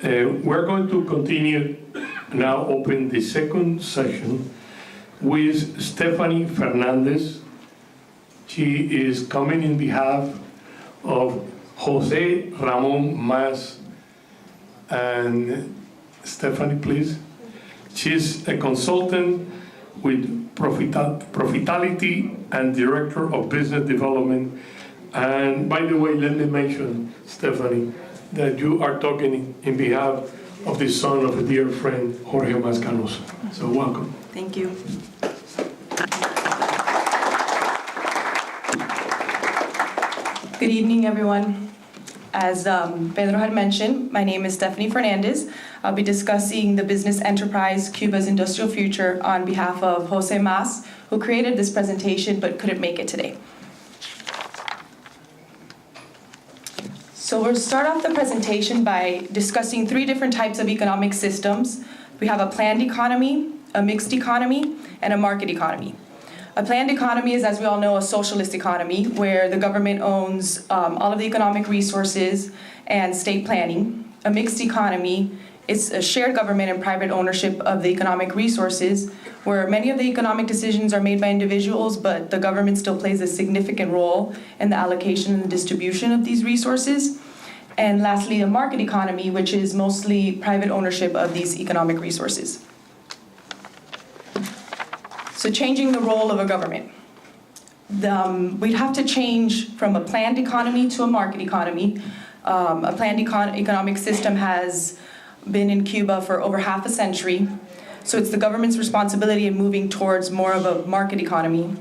We're going to continue now, open the second session with Stephanie Fernandez. She is coming in behalf of Jose Ramon Mas. And Stephanie, please. She's a consultant with Profitality and Director of Business Development. And by the way, let me mention, Stephanie, that you are talking in behalf of the son of a dear friend, Jorge Mascanos. So welcome. Thank you. Good evening, everyone. As Pedro had mentioned, my name is Stephanie Fernandez. I'll be discussing the business enterprise Cuba's industrial future on behalf of Jose Mas, who created this presentation but couldn't make it today. So we'll start off the presentation by discussing three different types of economic systems. We have a planned economy, a mixed economy, and a market economy. A planned economy is, as we all know, a socialist economy where the government owns all of the economic resources and state planning. A mixed economy is a shared government and private ownership of the economic resources where many of the economic decisions are made by individuals, but the government still plays a significant role in the allocation and the distribution of these resources. And lastly, a market economy, which is mostly private ownership of these economic resources. So changing the role of a government. We'd have to change from a planned economy to a market economy. A planned economic system has been in Cuba for over half a century. So it's the government's responsibility in moving towards more of a market economy.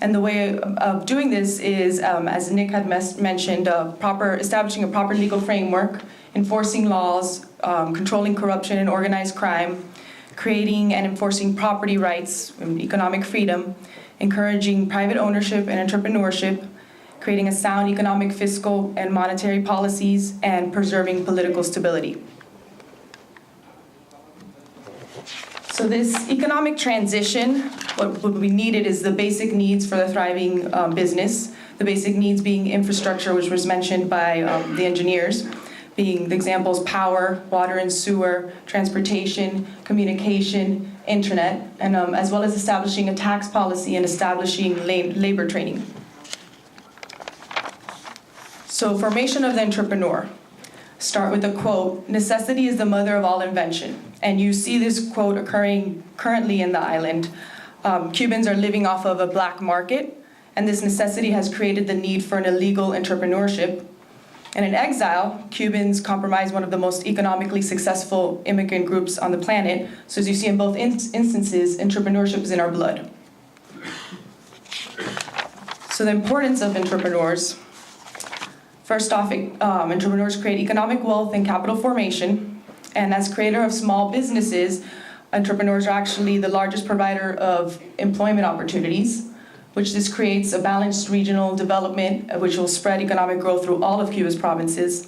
And the way of doing this is, as Nick had mentioned, establishing a proper legal framework, enforcing laws, controlling corruption and organized crime, creating and enforcing property rights and economic freedom, encouraging private ownership and entrepreneurship, creating a sound economic, fiscal, and monetary policies, and preserving political stability. So this economic transition, what we needed is the basic needs for the thriving business, the basic needs being infrastructure, which was mentioned by the engineers, being the examples power, water and sewer, transportation, communication, internet, and as well as establishing a tax policy and establishing labor training. So formation of the entrepreneur. Start with a quote, "Necessity is the mother of all invention." And you see this quote occurring currently in the island. Cubans are living off of a black market, and this necessity has created the need for an illegal entrepreneurship. And in Exile, Cubans comprise one of the most economically successful immigrant groups on the planet. So as you see in both instances, entrepreneurship is in our blood. So the importance of entrepreneurs. First off, entrepreneurs create economic wealth and capital formation. And as creator of small businesses, entrepreneurs are actually the largest provider of employment opportunities, which this creates a balanced regional development, which will spread economic growth through all of Cuba's provinces.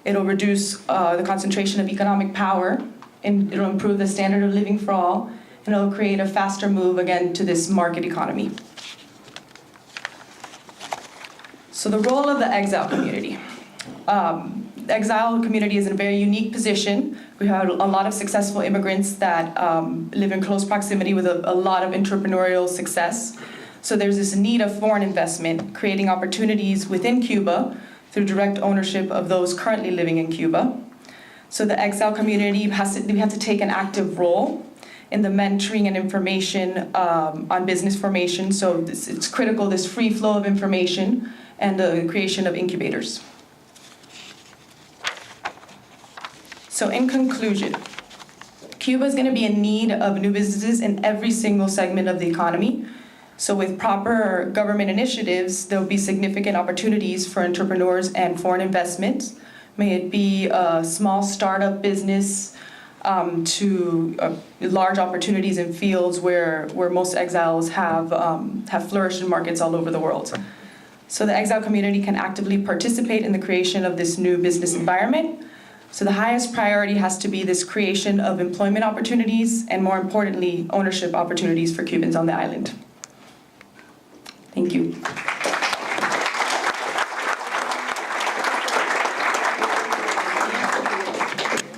It'll reduce the concentration of economic power, and it'll improve the standard of living for all, and it'll create a faster move, again, to this market economy. So the role of the Exile community. The Exile community is in a very unique position. We have a lot of successful immigrants that live in close proximity with a lot of entrepreneurial success. So there's this need of foreign investment, creating opportunities within Cuba through direct ownership of those currently living in Cuba. So the Exile community we have to take an active role in the mentoring and information on business formation. So it's critical, this free flow of information and the creation of incubators. So in conclusion, Cuba is going to be in need of new businesses in every single segment of the economy. So with proper government initiatives, there will be significant opportunities for entrepreneurs and foreign investments. May it be a small startup business to large opportunities in fields where most exiles have flourished in markets all over the world. So the Exile community can actively participate in the creation of this new business environment. So the highest priority has to be this creation of employment opportunities and, more importantly, ownership opportunities for Cubans on the island. Thank you.